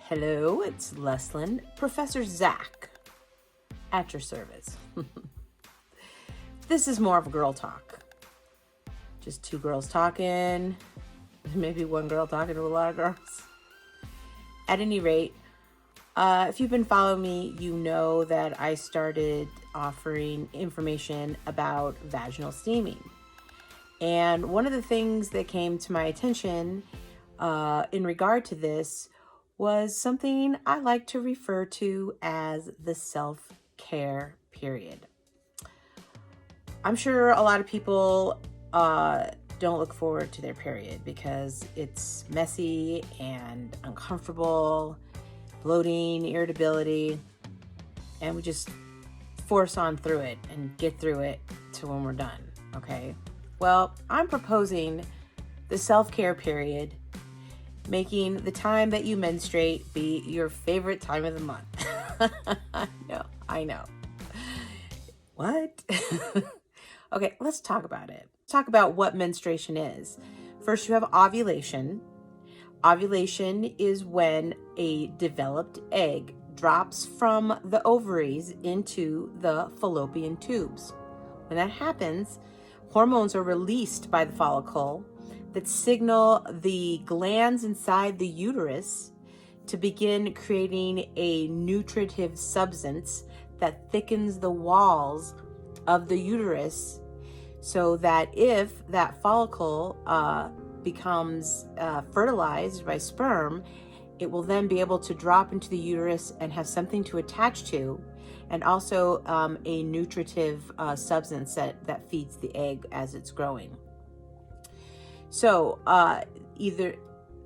Hello, it's Leslin, Professor Zach, at your service. This is more of a girl talk. Just two girls talking, maybe one girl talking to a lot of girls. At any rate, if you've been following me, you know that I started offering information about vaginal steaming. And one of the things that came to my attention in regard to this was something I like to refer to as the self-care period. I'm sure a lot of people don't look forward to their period because it's messy and uncomfortable, bloating, irritability, and we just force on through it and get through it to when we're done, okay? Well, I'm proposing the self-care period, making the time that you menstruate be your favorite time of the month. I know. What? Okay, let's talk about it. Talk about what menstruation is. First, you have ovulation. Ovulation is when a developed egg drops from the ovaries into the fallopian tubes. When that happens, hormones are released by the follicle that signal the glands inside the uterus to begin creating a nutritive substance that thickens the walls of the uterus, so that if that follicle becomes fertilized by sperm, it will then be able to drop into the uterus and have something to attach to, and also a nutritive substance that feeds the egg as it's growing. So either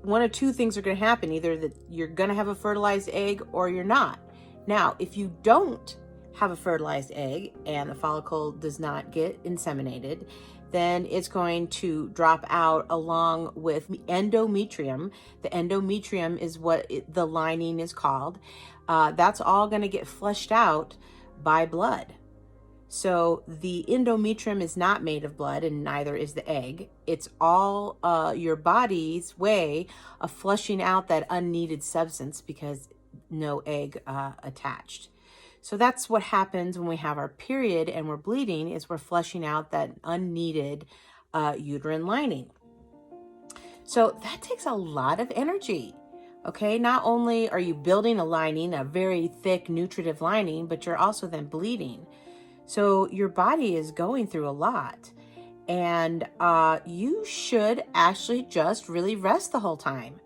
one of two things are going to happen. Either that you're going to have a fertilized egg or you're not. Now, if you don't have a fertilized egg and the follicle does not get inseminated, then it's going to drop out along with endometrium. The endometrium is what the lining is called. That's all going to get flushed out by blood. So the endometrium is not made of blood, and neither is the egg. It's all your body's way of flushing out that unneeded substance because no egg attached. So that's what happens when we have our period and we're bleeding, is we're flushing out that unneeded uterine lining. So that takes a lot of energy. Okay, not only are you building a lining, a very thick nutritive lining, but you're also then bleeding. So your body is going through a lot, and you should actually just really rest the whole time.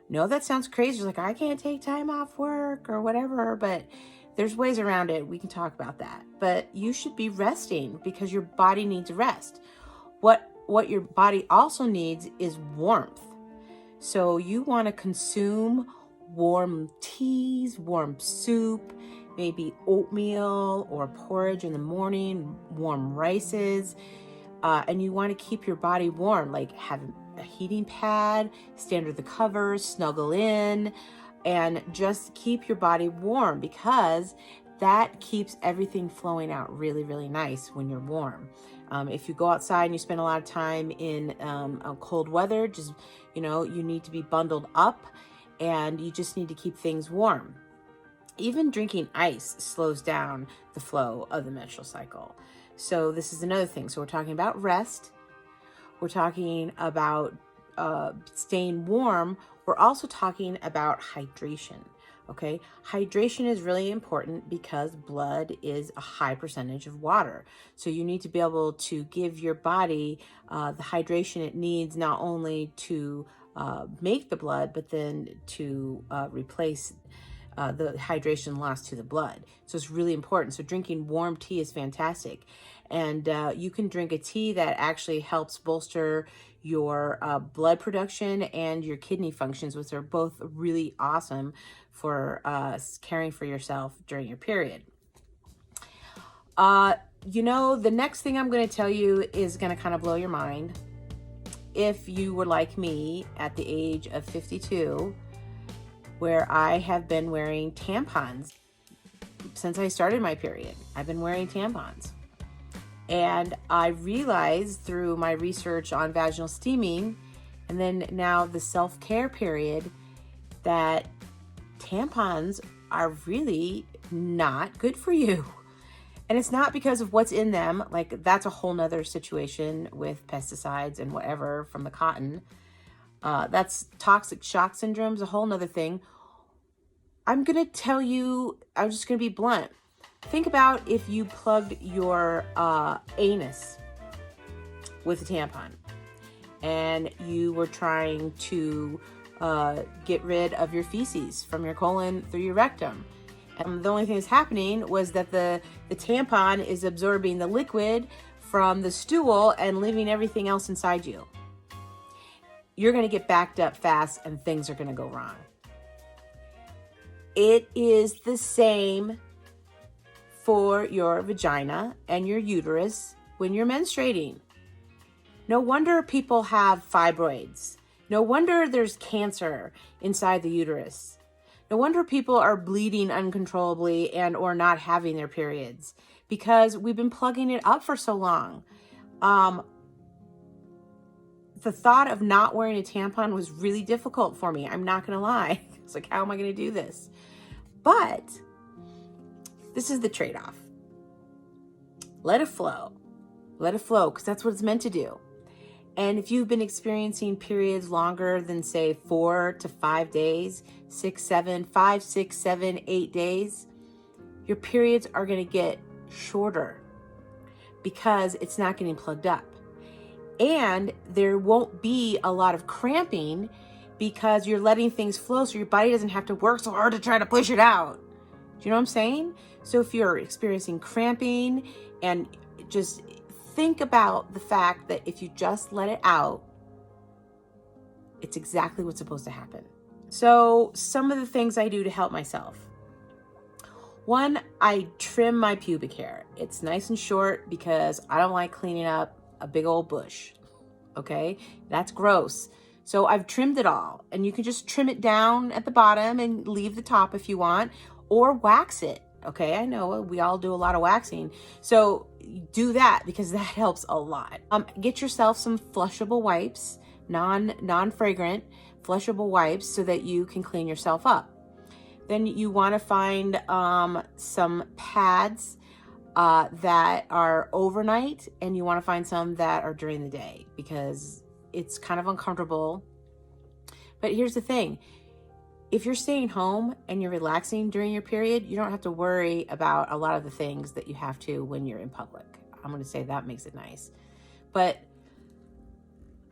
No, that sounds crazy. You're like, I can't take time off work or whatever, but there's ways around it. We can talk about that. But you should be resting because your body needs rest. What your body also needs is warmth. So you want to consume warm teas, warm soup, maybe oatmeal or porridge in the morning, warm rices, and you want to keep your body warm, like have a heating pad, stand under the covers, snuggle in, and just keep your body warm, because that keeps everything flowing out really, really nice when you're warm. If you go outside and you spend a lot of time in cold weather, just, you need to be bundled up, and you just need to keep things warm. Even drinking ice slows down the flow of the menstrual cycle. So this is another thing. So we're talking about rest. We're talking about staying warm. We're also talking about hydration. Okay, hydration is really important because blood is a high percentage of water. So you need to be able to give your body the hydration it needs, not only to make the blood, but then to replace the hydration lost to the blood. So it's really important. So drinking warm tea is fantastic. And you can drink a tea that actually helps bolster your blood production and your kidney functions, which are both really awesome for caring for yourself during your period. The next thing I'm going to tell you is going to kind of blow your mind. If you were like me at the age of 52, where I have been wearing tampons since I started my period. I've been wearing tampons. And I realized through my research on vaginal steaming, and then now the self-care period, that tampons are really not good for you. And it's not because of what's in them. Like, that's a whole nother situation with pesticides and whatever from the cotton. That's toxic shock syndrome is a whole nother thing. I'm going to tell you, I'm just going to be blunt. Think about if you plugged your anus with a tampon and you were trying to get rid of your feces from your colon through your rectum. And the only thing that's happening was that the tampon is absorbing the liquid from the stool and leaving everything else inside you. You're going to get backed up fast and things are going to go wrong. It is the same for your vagina and your uterus when you're menstruating. No wonder people have fibroids. No wonder there's cancer inside the uterus. No wonder people are bleeding uncontrollably and or not having their periods because we've been plugging it up for so long. The thought of not wearing a tampon was really difficult for me. I'm not going to lie. It's like, how am I going to do this? But this is the trade-off. Let it flow. Let it flow, because that's what it's meant to do. And if you've been experiencing periods longer than, say, 4 to 5 days, 5, 6, 7, 8 days, your periods are going to get shorter because it's not getting plugged up. And there won't be a lot of cramping because you're letting things flow so your body doesn't have to work so hard to try to push it out. Do you know what I'm saying? So if you're experiencing cramping, and just think about the fact that if you just let it out, it's exactly what's supposed to happen. So some of the things I do to help myself. One, I trim my pubic hair. It's nice and short because I don't like cleaning up a big old bush. Okay, that's gross. So I've trimmed it all, and you can just trim it down at the bottom and leave the top if you want, or wax it. Okay, I know we all do a lot of waxing. So do that because that helps a lot. Get yourself some flushable wipes, non-fragrant flushable wipes so that you can clean yourself up. Then you want to find some pads that are overnight, and you want to find some that are during the day because it's kind of uncomfortable. But here's the thing. If you're staying home and you're relaxing during your period, you don't have to worry about a lot of the things that you have to when you're in public. I'm going to say that makes it nice. But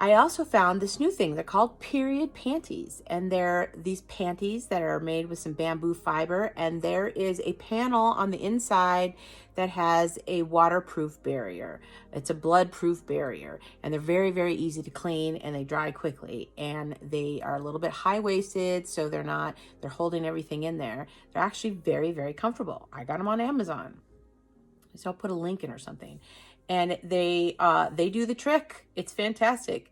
I also found this new thing. They're called period panties. And they're these panties that are made with some bamboo fiber. And there is a panel on the inside that has a waterproof barrier. It's a blood-proof barrier. And they're very, very easy to clean, and they dry quickly. And they are a little bit high-waisted, so they're holding everything in there. They're actually very, very comfortable. I got them on Amazon. So I'll put a link in or something. And they do the trick. It's fantastic.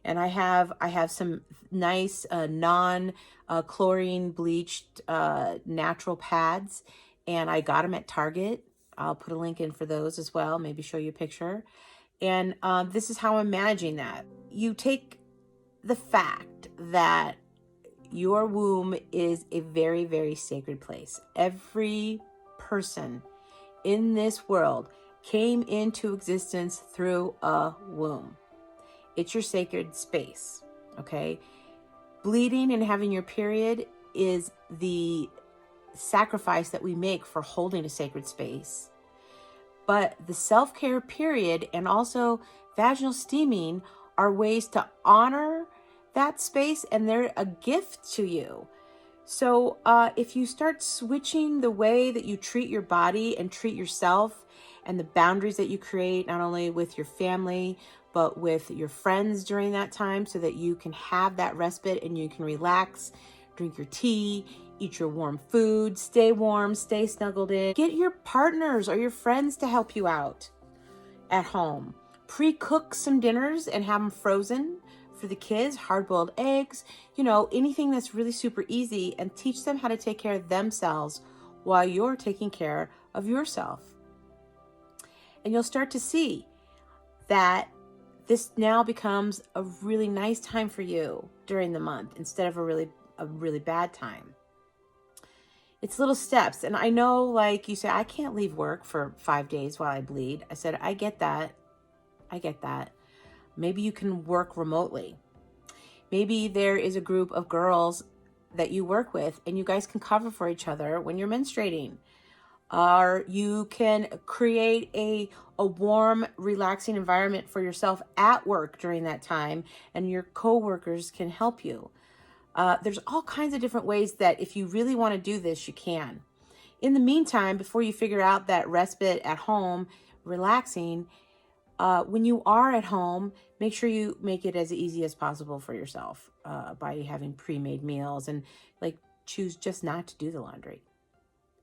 And I have some nice non-chlorine bleached natural pads, and I got them at Target. I'll put a link in for those as well, maybe show you a picture. And this is how I'm managing that. You take the fact that your womb is a very, very sacred place. Every person in this world came into existence through a womb. It's your sacred space, okay? Bleeding and having your period is the sacrifice that we make for holding a sacred space. But the self-care period and also vaginal steaming are ways to honor that space, and they're a gift to you. So if you start switching the way that you treat your body and treat yourself, and the boundaries that you create, not only with your family, but with your friends during that time, so that you can have that respite and you can relax, drink your tea, eat your warm food, stay warm, stay snuggled in. Get your partners or your friends to help you out at home. Pre-cook some dinners and have them frozen for the kids, hard-boiled eggs, anything that's really super easy, and teach them how to take care of themselves while you're taking care of yourself. And you'll start to see that this now becomes a really nice time for you during the month instead of a really bad time. It's little steps. And I know, like you say, I can't leave work for 5 days while I bleed. I said, I get that. I get that. Maybe you can work remotely. Maybe there is a group of girls that you work with and you guys can cover for each other when you're menstruating. Or you can create a warm, relaxing environment for yourself at work during that time, and your coworkers can help you. There's all kinds of different ways that if you really want to do this, you can. In the meantime, before you figure out that respite at home, relaxing, when you are at home, make sure you make it as easy as possible for yourself by having pre-made meals, and like choose just not to do the laundry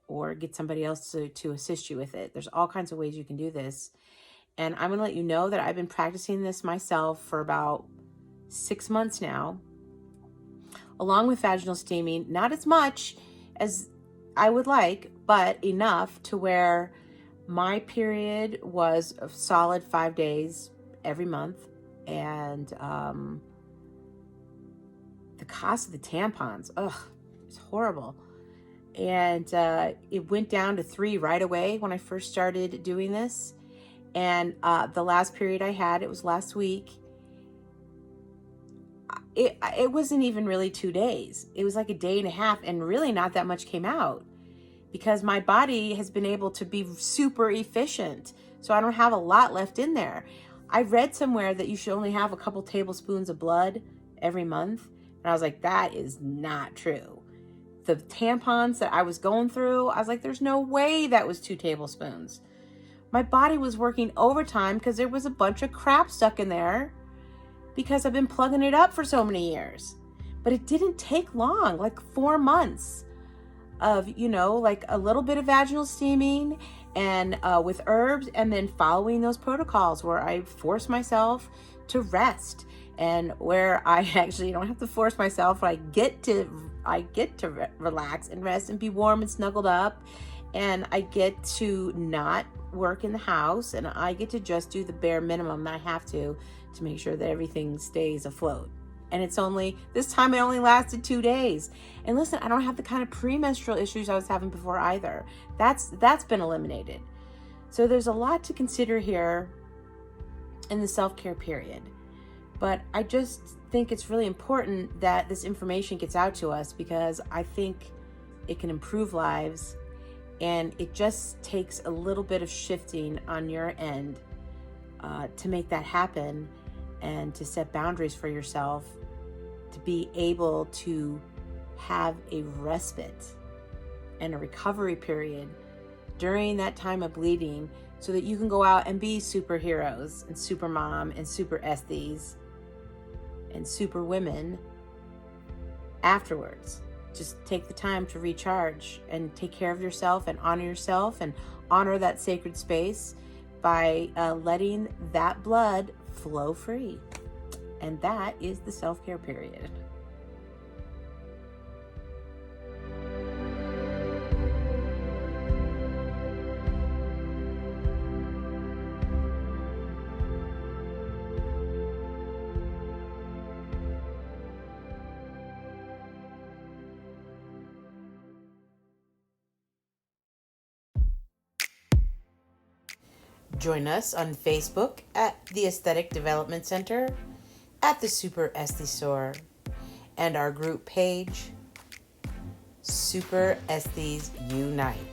or get somebody else to assist you with it. There's all kinds of ways you can do this. And I'm going to let you know that I've been practicing this myself for about 6 months now, along with vaginal steaming. Not as much as I would like, but enough to where my period was a solid 5 days every month. And the cost of the tampons, it's horrible. And it went down to 3 right away when I first started doing this. And the last period I had, it was last week. It wasn't even really 2 days. It was like a day and a half, and really not that much came out because my body has been able to be super efficient. So I don't have a lot left in there. I read somewhere that you should only have a couple tablespoons of blood every month. And I was like, that is not true. The tampons that I was going through, I was like, there's no way that was 2 tablespoons. My body was working overtime because there was a bunch of crap stuck in there because I've been plugging it up for so many years. But it didn't take long, like 4 months of, like a little bit of vaginal steaming and with herbs, and then following those protocols where I force myself to rest, and where I actually don't have to force myself. I get to relax and rest and be warm and snuggled up, and I get to not work in the house, and I get to just do the bare minimum that I have to make sure that everything stays afloat. And this time it only lasted 2 days. And listen, I don't have the kind of premenstrual issues I was having before either. That's been eliminated. So there's a lot to consider here in the self-care period. But I just think it's really important that this information gets out to us, because I think it can improve lives, and it just takes a little bit of shifting on your end to make that happen, and to set boundaries for yourself, to be able to have a respite and a recovery period during that time of bleeding, so that you can go out and be superheroes and super mom and super Esthies and super women afterwards. Just take the time to recharge and take care of yourself and honor that sacred space by letting that blood flow free. And that is the self-care period. Join us on Facebook at the Esthetic Development Center, at the Super Esthi Store, and our group page, Super Esthies Unite.